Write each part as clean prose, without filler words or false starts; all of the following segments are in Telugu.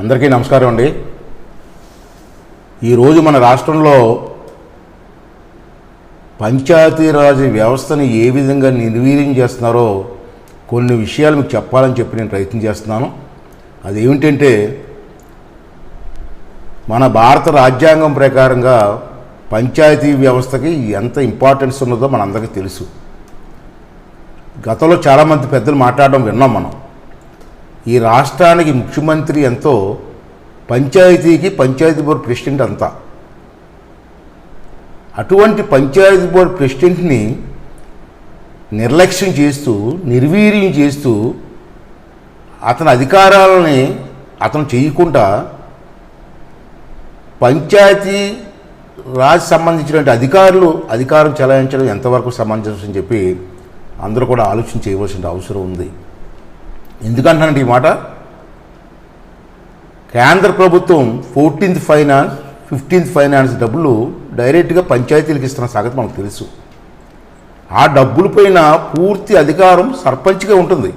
అందరికీ నమస్కారం అండి. ఈరోజు మన రాష్ట్రంలో పంచాయతీరాజ్ వ్యవస్థని ఏ విధంగా నిర్వీర్యం చేస్తున్నారో కొన్ని విషయాలు మీకు చెప్పాలని చెప్పి నేను ప్రయత్నం చేస్తున్నాను. అదేమిటంటే, మన భారత రాజ్యాంగం ప్రకారంగా పంచాయతీ వ్యవస్థకి ఎంత ఇంపార్టెన్స్ ఉన్నదో మనందరికీ తెలుసు. గతంలో చాలామంది పెద్దలు మాట్లాడడం విన్నాం మనం. ఈ రాష్ట్రానికి ముఖ్యమంత్రి ఎంతో, పంచాయతీ బోర్డు ప్రెసిడెంట్ అంతా. అటువంటి పంచాయతీ బోర్డు ప్రెసిడెంట్ని నిర్లక్ష్యం చేస్తూ, నిర్వీర్యం చేస్తూ, అతని అధికారాలని అతను చేయకుండా పంచాయతీ రాజ్ సంబంధించినటువంటి అధికారం చెలాయించడం ఎంతవరకు సమంజసం అని చెప్పి అందరూ కూడా ఆలోచన చేయవలసిన అవసరం ఉంది. ఎందుకంటానంటే ఈ మాట, కేంద్ర ప్రభుత్వం 14th ఫైనాన్స్ 15th ఫైనాన్స్ డబ్బులు డైరెక్ట్గా పంచాయతీలకు ఇస్తున్న సంగతి మనకు తెలుసు. ఆ డబ్బులపైన పూర్తి అధికారం సర్పంచ్గా ఉంటుంది.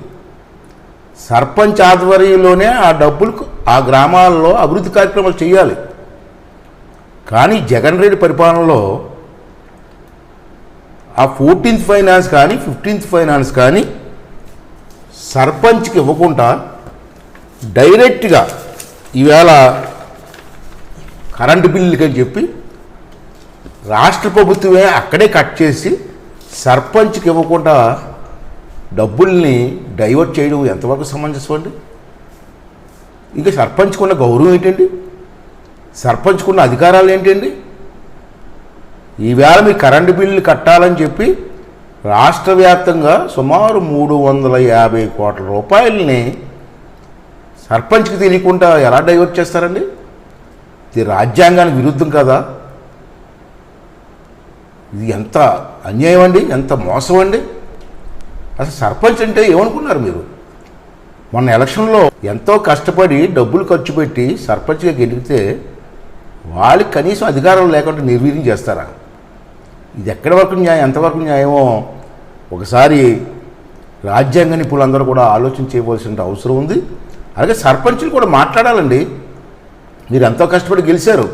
సర్పంచ్ ఆధ్వర్యంలోనే ఆ డబ్బులకు ఆ గ్రామాల్లో అభివృద్ధి కార్యక్రమాలు చేయాలి. కానీ జగన్ రెడ్డి పరిపాలనలో ఆ 14th ఫైనాన్స్ కానీ 15th ఫైనాన్స్ కానీ సర్పంచ్కి ఇవ్వకుండా డైరెక్ట్గా ఈవేళ కరెంటు బిల్లులకి అని చెప్పి రాష్ట్ర ప్రభుత్వమే అక్కడే కట్ చేసి సర్పంచ్కి ఇవ్వకుండా డబ్బుల్ని డైవర్ట్ చేయడం ఎంతవరకు సమంజసం అండి? ఇంకా సర్పంచ్కి ఉన్న గౌరవం ఏంటండి? సర్పంచ్కి ఉన్న అధికారాలు ఏంటండి? ఈవేళ మీ కరెంటు బిల్లులు కట్టాలని చెప్పి రాష్ట్ర వ్యాప్తంగా సుమారు 350 కోట్ల రూపాయలని సర్పంచ్కి తెలియకుండా ఎలా డైవర్ట్ చేస్తారండి? ఇది రాజ్యాంగానికి విరుద్ధం కదా? ఇది ఎంత అన్యాయం అండి, ఎంత మోసం అండి. అసలు సర్పంచ్ అంటే ఏమనుకున్నారు మీరు? మొన్న ఎలక్షన్లో ఎంతో కష్టపడి డబ్బులు ఖర్చు పెట్టి సర్పంచ్గా గెలిగితే వాళ్ళకి కనీసం అధికారం లేకుండా నిర్వీర్యం చేస్తారా? ఇది ఎక్కడి వరకు న్యాయం, ఎంతవరకు న్యాయమో ఒకసారి రాజ్యాంగ నిపుణులందరూ కూడా ఆలోచన చేయవలసిన అవసరం ఉంది. అలాగే సర్పంచులు కూడా మాట్లాడాలండి. మీరు ఎంతో కష్టపడి గెలిచారు,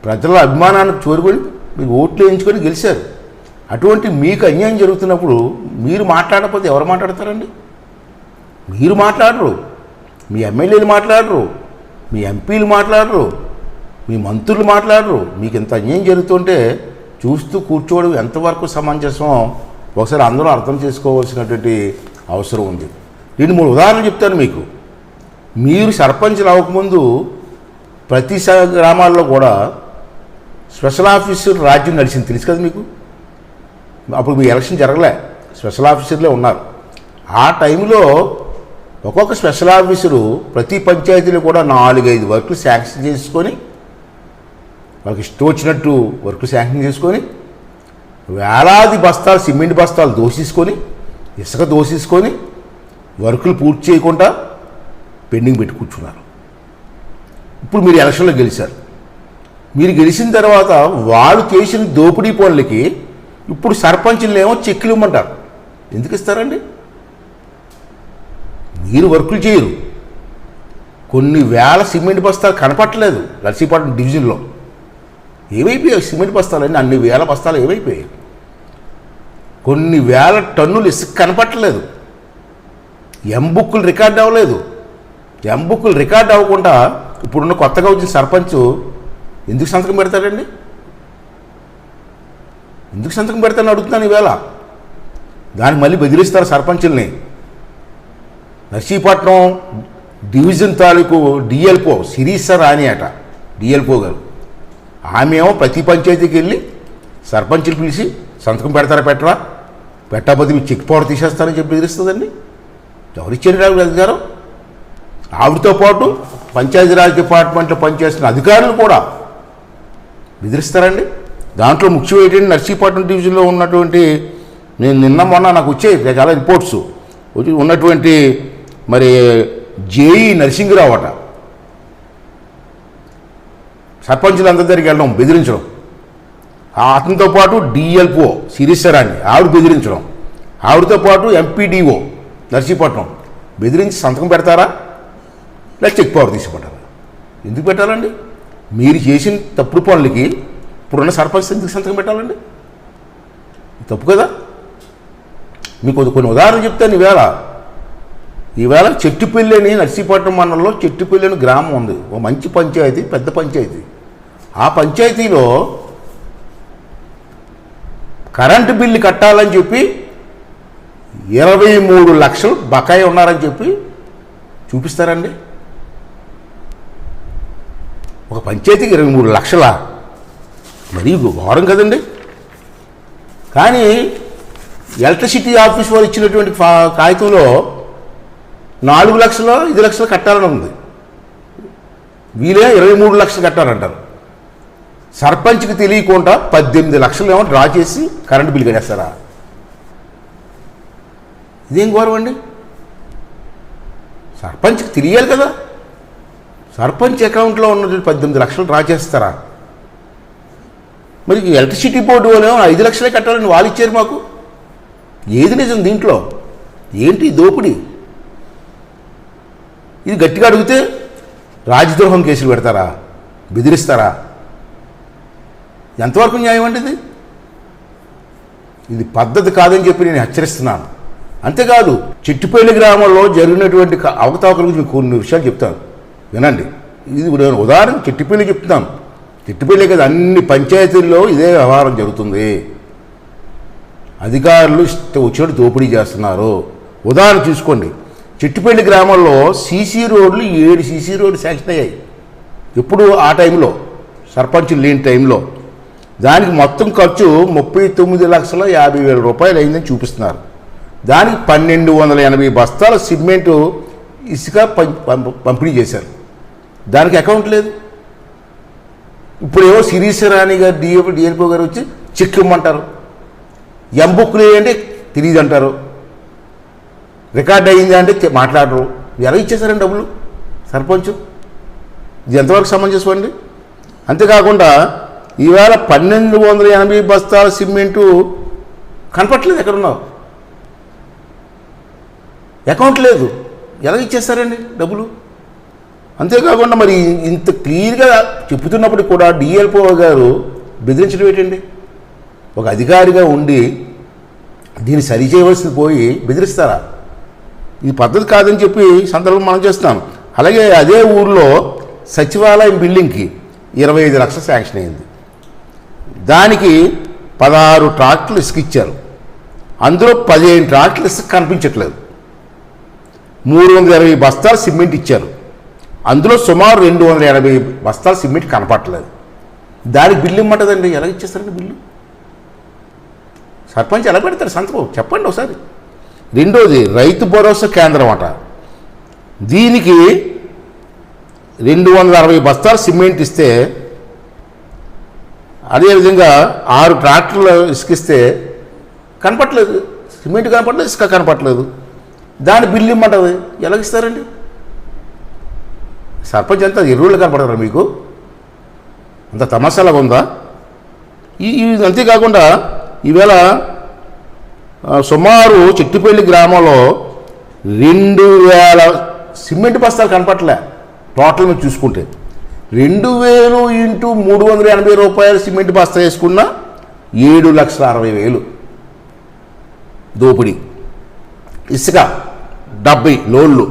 ప్రజల అభిమానానికి చేరుకొని మీరు ఓట్లు వేయించుకొని గెలిచారు. అటువంటి మీకు అన్యాయం జరుగుతున్నప్పుడు మీరు మాట్లాడకపోతే ఎవరు మాట్లాడతారండి? మీరు మాట్లాడరు, మీ ఎమ్మెల్యేలు మాట్లాడరు, మీ ఎంపీలు మాట్లాడరు, మీ మంత్రులు మాట్లాడరు. మీకు ఎంత అన్యాయం జరుగుతుంటే చూస్తూ కూర్చోవడం ఎంతవరకు సమంజసం ఒకసారి అందరూ అర్థం చేసుకోవాల్సినటువంటి అవసరం ఉంది. 2-3 ఉదాహరణలు చెప్తాను మీకు. మీరు సర్పంచ్లు అవ్వకముందు ప్రతి గ్రామాల్లో కూడా స్పెషల్ ఆఫీసర్ రాజ్యం నడిచింది, తెలుసు కదా మీకు. అప్పుడు మీ ఎలక్షన్ జరగలే, స్పెషల్ ఆఫీసర్లే ఉన్నారు. ఆ టైంలో ఒక్కొక్క స్పెషల్ ఆఫీసరు ప్రతి పంచాయతీలో కూడా 4-5 వర్కులు శాంక్షన్ చేసుకొని, వాళ్ళకి ఇష్టం వచ్చినట్టు వర్కులు శాంక్షన్ చేసుకొని, వేలాది బస్తాలు సిమెంట్ బస్తాలు దోసేసుకొని, ఇసుక దోసేసుకొని వర్కులు పూర్తి చేయకుండా పెండింగ్ పెట్టి కూర్చున్నారు. ఇప్పుడు మీరు ఎలక్షన్లో గెలిచారు. మీరు గెలిచిన తర్వాత వాళ్ళు చేసిన దోపిడీ పనులకి ఇప్పుడు సర్పంచులనేమో చెక్కులు ఇవ్వమంటారు. ఎందుకు ఇస్తారండి? మీరు వర్కులు చేయరు. కొన్ని వేల సిమెంట్ బస్తాలు కనపట్టలేదు నర్సీపట్నం డివిజన్లో. ఏమైపోయాయి సిమెంట్ బస్తాలు? అన్ని వేల బస్తాలు ఏమైపోయాయి? కొన్ని వేల టన్నులు ఇసుక కనపట్టలేదు. ఎంబుక్కులు రికార్డ్ అవ్వలేదు. ఎంబుక్కులు రికార్డ్ అవ్వకుండా ఇప్పుడున్న కొత్తగా వచ్చిన సర్పంచ్ ఎందుకు సంతకం పెడతాడండి? ఎందుకు సంతకం పెడతానని అడుగుతున్నాను ఈవేళ. దానికి మళ్ళీ బెదిరిస్తారు సర్పంచుల్ని. నర్సీపట్నం డివిజన్ తాలూకు డిఎల్పో శిరీష రాణి అట, డిఎల్పో గారు. ఆమె ఏమో ప్రతి పంచాయతీకి వెళ్ళి సర్పంచులు పిలిచి సంతకం పెట్టరా, పెట్టకపోతే మీకు చెక్ పవర్ తీసేస్తారని చెప్పి బెదిరిస్తుందండి. ఎవరిచ్చారు అధికారం? ఆవిడతో పాటు పంచాయతీరాజ్ డిపార్ట్మెంట్లో పనిచేస్తున్న అధికారులు కూడా బెదిరిస్తారండి. దాంట్లో ముఖ్యం ఏంటంటే, నర్సీపట్నం డివిజన్లో ఉన్నటువంటి, నేను మొన్న నాకు వచ్చాయి చాలా రిపోర్ట్స్ ఉన్నటువంటి మరి జేఈ నరసింహరావు అట, సర్పంచులందరి దగ్గరికి వెళ్ళడం, బెదిరించడం. అతనితో పాటు డిఎల్పో శిరీషరాన్ని ఆవిడ బెదిరించడం, ఆవిడతో పాటు ఎంపీడీఓ నర్సీపట్నం బెదిరించి సంతకం పెడతారా? లేదా చెక్ పవర్ తీసుకుంటారు. ఎందుకు పెట్టాలండి? మీరు చేసిన తప్పుడు పనులకి ఇప్పుడున్న సర్పంచ్ ఎందుకు సంతకం పెట్టాలండి? తప్పు కదా. మీకు కొన్ని ఉదాహరణలు చెప్తాను. ఈవేళ చెట్టుపల్లి అని నర్సీపట్నం మండలంలో చెట్టుపల్లి అని గ్రామం ఉంది. ఓ మంచి పంచాయతీ, పెద్ద పంచాయతీ. ఆ పంచాయతీలో కరెంటు బిల్లు కట్టాలని చెప్పి 23 లక్షలు బకాయి ఉన్నారని చెప్పి చూపిస్తారండి. ఒక పంచాయతీకి 23 లక్షలా? మరీ ఘోరం కదండి. కానీ ఎలక్ట్రిసిటీ ఆఫీస్ వారు ఇచ్చినటువంటి కాగితంలో 4 లక్షలు 5 లక్షలు కట్టాలని ఉంది. వీలే 23 లక్షలు కట్టాలంటారు. సర్పంచ్కి తెలియకుండా 18 లక్షలు ఏమో డ్రా చేసి కరెంటు బిల్లు కట్టేస్తారా? ఇదేం ఘోరం అండి. సర్పంచ్కి తెలియాలి కదా. సర్పంచ్ అకౌంట్లో ఉన్నటువంటి 18 లక్షలు డ్రా చేస్తారా? మరి ఎలక్ట్రిసిటీ బోర్డు వాళ్ళు 5 లక్షలే కట్టాలని వాళ్ళు ఇచ్చారు మాకు. ఏది నిజం దీంట్లో? ఏంటి దోపిడీ? ఇది గట్టిగా అడిగితే రాజద్రోహం కేసులు పెడతారా? బెదిరిస్తారా? ఎంతవరకు న్యాయం అండి ఇది? ఇది పద్ధతి కాదని చెప్పి నేను హెచ్చరిస్తున్నాను. అంతేకాదు, చెట్టుపల్లి గ్రామంలో జరిగినటువంటి అవకతవకల గురించి మీకు కొన్ని విషయాలు చెప్తాను, వినండి. ఇది నేను ఉదాహరణ చెట్టుపల్లి చెప్తున్నాను. చెట్టుపల్లి కదా, అన్ని పంచాయతీల్లో ఇదే వ్యవహారం జరుగుతుంది. అధికారులు వచ్చినట్టు దోపిడీ చేస్తున్నారు. ఉదాహరణ చూసుకోండి. చెట్టుపల్లి గ్రామంలో సీసీ రోడ్లు 7 సీసీ రోడ్లు శాంక్షన్ అయ్యాయి. ఎప్పుడు? ఆ టైంలో, సర్పంచ్ లేని టైంలో. దానికి మొత్తం ఖర్చు 39,50,000 రూపాయలు అయిందని చూపిస్తున్నారు. దానికి 1,280 బస్తాల సిమెంటు ఇసుక పంపిణీ చేశారు. దానికి అకౌంట్ లేదు. ఇప్పుడేమో శిరీషరాణి గారు డిఎల్పో గారు వచ్చి చెక్ ఇమ్మంటారు. ఎంబుక్లు ఏంటంటే తెలియదు అంటారు. రికార్డ్ అయ్యింది అంటే మాట్లాడరు. ఎలా ఇచ్చేసారండి డబ్బులు సర్పంచ్? ఇది ఎంతవరకు సమంజసం అండి? అంతేకాకుండా ఈవేళ 1,280 బస్తాల సిమెంటు కనపట్లేదు. ఎక్కడున్నావు? అకౌంట్ లేదు. ఎలా ఇచ్చేస్తారండి డబ్బులు? అంతేకాకుండా మరి ఇంత క్లియర్గా చెప్తున్నప్పుడు కూడా డిఎల్పో గారు బెదిరించడం ఏంటండి? ఒక అధికారిగా ఉండి దీన్ని సరిచేయవలసింది పోయి బెదిరిస్తారా? ఇది పద్ధతి కాదని చెప్పి సందర్భం మనం చేస్తున్నాం. అలాగే అదే ఊర్లో సచివాలయం బిల్డింగ్కి 25 లక్షలు శాంక్షన్ అయింది. దానికి 16 ట్రాక్టర్లు ఇసుక ఇచ్చారు. అందులో 15 ట్రాక్టర్లు ఇసుక కనిపించట్లేదు. 320 బస్తాలు సిమెంట్ ఇచ్చారు. అందులో సుమారు 280 బస్తాలు సిమెంట్ కనపట్టలేదు. దానికి బిల్లు ఇమ్మంటుందండి. ఎలా ఇచ్చేస్తారండి బిల్లు? సర్పంచ్ ఎలా పెడతారు సంతకం? చెప్పండి ఒకసారి. రెండోది, రైతు భరోసా కేంద్రం అట. దీనికి 260 బస్తాలు సిమెంట్ ఇస్తే, అదేవిధంగా 6 ట్రాక్టర్లు ఇసుకిస్తే కనపట్లేదు. సిమెంట్ కనపట్లేదు, ఇసుక కనపట్లేదు. దాని బిల్లు ఇమ్మంటుంది. ఎలా ఇస్తారండి? సర్పంచ్ అంతా ఎరువులు కనపడతారా మీకు? అంత తమాషాలాగా ఉందా? అంతేకాకుండా ఈవేళ సుమారు చెట్టుపల్లి గ్రామంలో 2,000 సిమెంట్ బస్తాలు కనపట్లే. టోటల్ మీరు చూసుకుంటే 2,000 ఇంటూ 380 రూపాయలు సిమెంట్ బస్తా వేసుకున్నా 7,60,000 దోపిడీ. ఇసుక 70 లోడ్లు,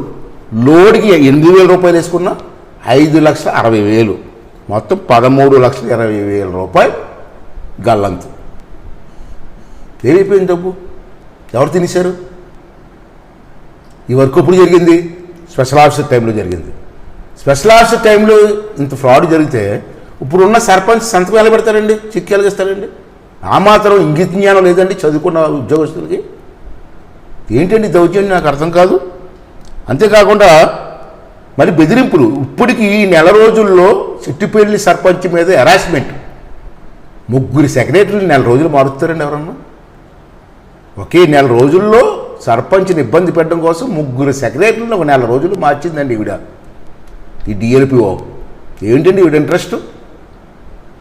లోడ్కి 8,000 రూపాయలు వేసుకున్నా 5,60,000, మొత్తం 13,20,000 రూపాయలు గల్లంతు. ఏమైపోయింది డబ్బు? ఎవరు తినేశారు? ఈ వర్క్ ఎప్పుడు జరిగింది? స్పెషల్ ఆఫీసర్ టైంలో జరిగింది. స్పెషల్ ఆఫీసర్ టైంలో ఇంత ఫ్రాడ్ జరిగితే ఇప్పుడున్న సర్పంచ్ సంతకం ఎలా పెడతారండి? చెక్ ఎలాగిస్తారండి? ఆ మాత్రం ఇంగిత జ్ఞానం లేదండి చదువుకున్న ఉద్యోగస్తులకి. ఏంటండి దౌర్జన్యం? నాకు అర్థం కాదు. అంతేకాకుండా మరి బెదిరింపులు. ఇప్పటికీ ఈ నెల రోజుల్లో చెట్టుపల్లి సర్పంచ్ మీద హెరాస్మెంట్. 3 సెక్రటరీలు నెల రోజులు మారుస్తారండి ఎవరన్నా? ఒకే నెల రోజుల్లో సర్పంచ్ని ఇబ్బంది పెట్టడం కోసం 3 సెక్రటరీలను ఒక నెల రోజులు మార్చిందండి ఈవిడ, ఈ డిఎల్పిఓ. ఏంటండి ఈవిడ ఇంట్రెస్ట్?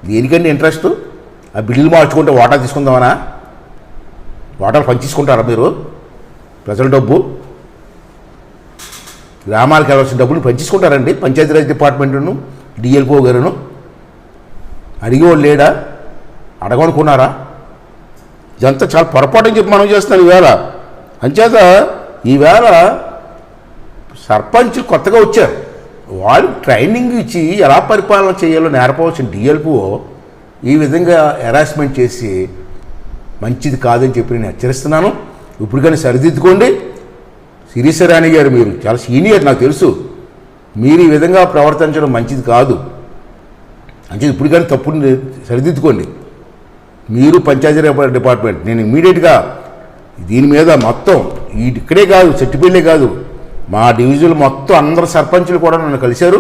దేనికండి ఇంట్రెస్ట్? ఆ బిల్లులు మార్చుకుంటే వాటా తీసుకుందామనా? వాటాలు పంచేసుకుంటారా మీరు? ప్రజల డబ్బు గ్రామాలకు వెళ్ళవలసిన డబ్బులు పంచుకుంటారండి పంచాయతీరాజ్ డిపార్ట్మెంట్ను డిఎల్ఓ గారును? అడిగేవాళ్ళు లేడా? అడగనుకున్నారా? ఇదంతా చాలా పొరపాటు అని చెప్పి మనం చేస్తున్నాం ఈవేళ. అంచేత ఈవేళ సర్పంచ్ కొత్తగా వచ్చారు, వాళ్ళు ట్రైనింగ్ ఇచ్చి ఎలా పరిపాలన చేయాలో నేర్పవలసిన డిఎల్ఓ ఈ విధంగా హెరాస్మెంట్ చేసి మంచిది కాదని చెప్పి నేను హెచ్చరిస్తున్నాను. ఇప్పుడు కానీ సరిదిద్దుకోండి. శిరీషరాణి గారు, మీరు చాలా సీనియర్, నాకు తెలుసు. మీరు ఈ విధంగా ప్రవర్తించడం మంచిది కాదు. అంటే ఇప్పుడు కానీ తప్పుని సరిదిద్దుకోండి. మీరు పంచాయతీ డిపార్ట్మెంట్, నేను ఇమ్మీడియట్గా దీని మీద మొత్తం ఇక్కడే కాదు, చెట్టుపల్లి కాదు, మా డివిజన్ మొత్తం అందరు సర్పంచులు కూడా నన్ను కలిశారు.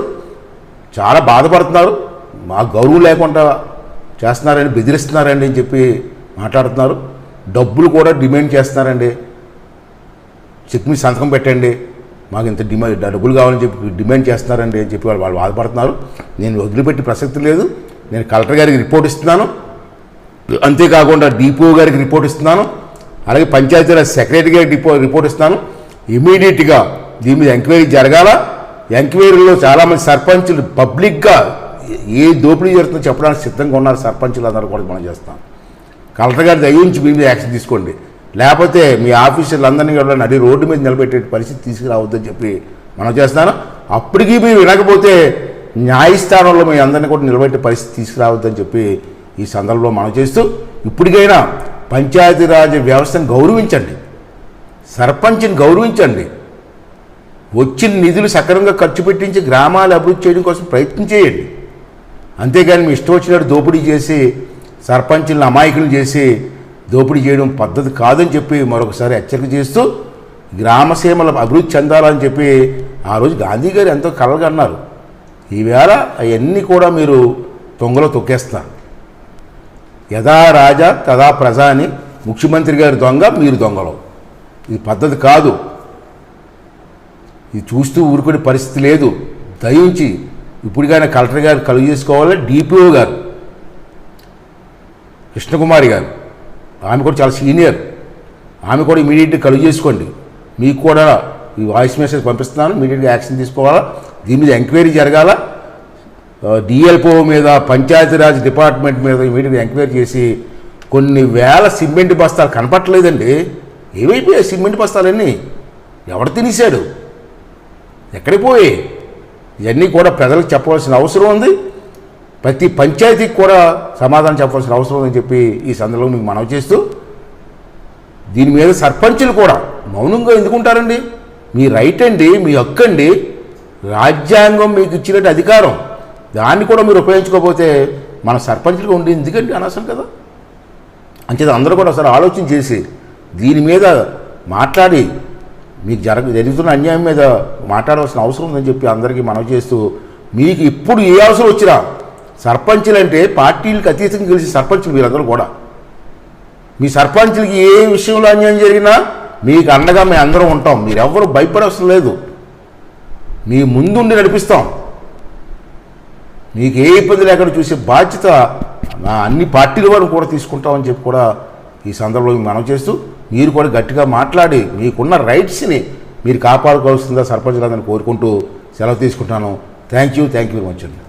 చాలా బాధపడుతున్నారు. మా గౌరవం లేకుండా చేస్తున్నారని, బెదిరిస్తున్నారండి అని చెప్పి మాట్లాడుతున్నారు. డబ్బులు కూడా డిమాండ్ చేస్తున్నారండి. చెక్ మీద సంతకం పెట్టండి, మాకు ఇంత డబ్బులు కావాలని చెప్పి డిమాండ్ చేస్తున్నారండి అని చెప్పి వాళ్ళు బాధపడుతున్నారు. నేను వదిలిపెట్టి ప్రసక్తి లేదు. నేను కలెక్టర్ గారికి రిపోర్ట్ ఇస్తున్నాను, అంతేకాకుండా డిపిఓ గారికి రిపోర్ట్ ఇస్తున్నాను, అలాగే పంచాయతీరాజ్ సెక్రటరీ గారికి రిపోర్ట్ ఇస్తున్నాను. ఇమీడియట్గా దీని మీద ఎంక్వైరీ జరగాల. ఎంక్వైరీలో చాలామంది సర్పంచులు పబ్లిక్గా ఏ దోపిడీ జరుగుతుందో చెప్పడానికి సిద్ధంగా ఉన్నారు. సర్పంచులు అందరూ కూడా మనం చేస్తాం. కలెక్టర్ గారి దయించి మీ మీద యాక్షన్ తీసుకోండి, లేకపోతే మీ ఆఫీసర్లందరినీ కూడా నడి రోడ్డు మీద నిలబెట్టే పరిస్థితి తీసుకురావద్దని చెప్పి మనం చేస్తాను. అప్పటికీ మీరు వినకపోతే న్యాయస్థానంలో మీ అందరినీ కూడా నిలబెట్టే పరిస్థితి తీసుకురావద్దని చెప్పి ఈ సందర్భంలో మనం చేస్తూ, ఇప్పటికైనా పంచాయతీరాజ్ వ్యవస్థను గౌరవించండి, సర్పంచ్ని గౌరవించండి, వచ్చిన నిధులు సక్రమంగా ఖర్చు పెట్టించి గ్రామాలు అభివృద్ధి చేయడం కోసం ప్రయత్నం చేయండి. అంతేగాని మీ ఇష్టం వచ్చినట్టు దోపిడీ చేసి సర్పంచులను అమాయకులు చేసి దోపిడీ చేయడం పద్ధతి కాదని చెప్పి మరొకసారి హెచ్చరిక చేస్తూ, గ్రామసీమల అభివృద్ధి చెందాలని చెప్పి ఆ రోజు గాంధీ గారు ఎంతో కలగా అన్నారు. ఈవేళ అవన్నీ కూడా మీరు తొంగలో తొక్కేస్తున్నారు. యథా రాజా తదా ప్రజ అని ముఖ్యమంత్రి గారి దొంగ, మీరు దొంగలు. ఇది పద్ధతి కాదు. ఇది చూస్తూ ఊరుకునే పరిస్థితి లేదు. దయించి ఇప్పుడుగానే కలెక్టర్ గారు కలుగు చేసుకోవాలి. డిపిఓ గారు కృష్ణకుమారి గారు, ఆమె కూడా చాలా సీనియర్, ఆమె కూడా ఇమీడియట్గా కలుగు చేసుకోండి. మీకు కూడా ఈ వాయిస్ మెసేజ్ పంపిస్తున్నాను, ఇమీడియట్గా యాక్షన్ తీసుకోవాలా. దీని మీద ఎంక్వైరీ జరగాల. డిఎల్ఓ మీద, పంచాయతీరాజ్ డిపార్ట్మెంట్ మీద ఇమీడియట్గా ఎంక్వైరీ చేసి, కొన్ని వేల సిమెంట్ బస్తాలు కనపట్టలేదండి. ఏమైపోయాయి సిమెంట్ బస్తాలన్నీ? ఎవడు తినేశాడు? ఎక్కడికి పోయి? ఇవన్నీ కూడా ప్రజలకు చెప్పవలసిన అవసరం ఉంది. ప్రతి పంచాయతీకి కూడా సమాధానం చెప్పవలసిన అవసరం ఉందని చెప్పి ఈ సందర్భంలో మీకు మనవి చేస్తూ, దీని మీద సర్పంచులు కూడా మౌనంగా ఎందుకుంటారండి? మీ రైట్ అండి, మీ హక్కు అండి, రాజ్యాంగం మీకు ఇచ్చినట్టు అధికారం, దాన్ని కూడా మీరు ఉపయోగించుకోకపోతే మన సర్పంచులుగా ఉండి ఎందుకంటే అనవసరం కదా. అంచేత అందరూ కూడా ఒకసారి ఆలోచన చేసి దీని మీద మాట్లాడి మీకు జరుగుతున్న అన్యాయం మీద మాట్లాడవలసిన అవసరం ఉందని చెప్పి అందరికీ మనవి చేస్తూ, మీకు ఇప్పుడు ఏ అవసరం వచ్చినా సర్పంచులు అంటే పార్టీలకు అతీతంగా గెలిచి సర్పంచులు మీరందరూ కూడా, మీ సర్పంచులకి ఏ విషయంలో అన్యాయం జరిగినా మీకు అండగా మేము అందరం ఉంటాం. మీరెవ్వరూ భయపడవలసిన లేదు. మీ ముందుండి నడిపిస్తాం. మీకు ఏ ఇబ్బంది లేకుండా చూసే బాధ్యత అన్ని పార్టీల వారు కూడా తీసుకుంటామని చెప్పి కూడా ఈ సందర్భంలో మనం చేస్తూ, మీరు కూడా గట్టిగా మాట్లాడి మీకున్న రైట్స్ని మీరు కాపాడుకోవాల్సిందిగా సర్పంచులందరినీ కోరుకుంటూ సెలవు తీసుకుంటాను. థ్యాంక్ యూ వెరీ మచ్ అండి.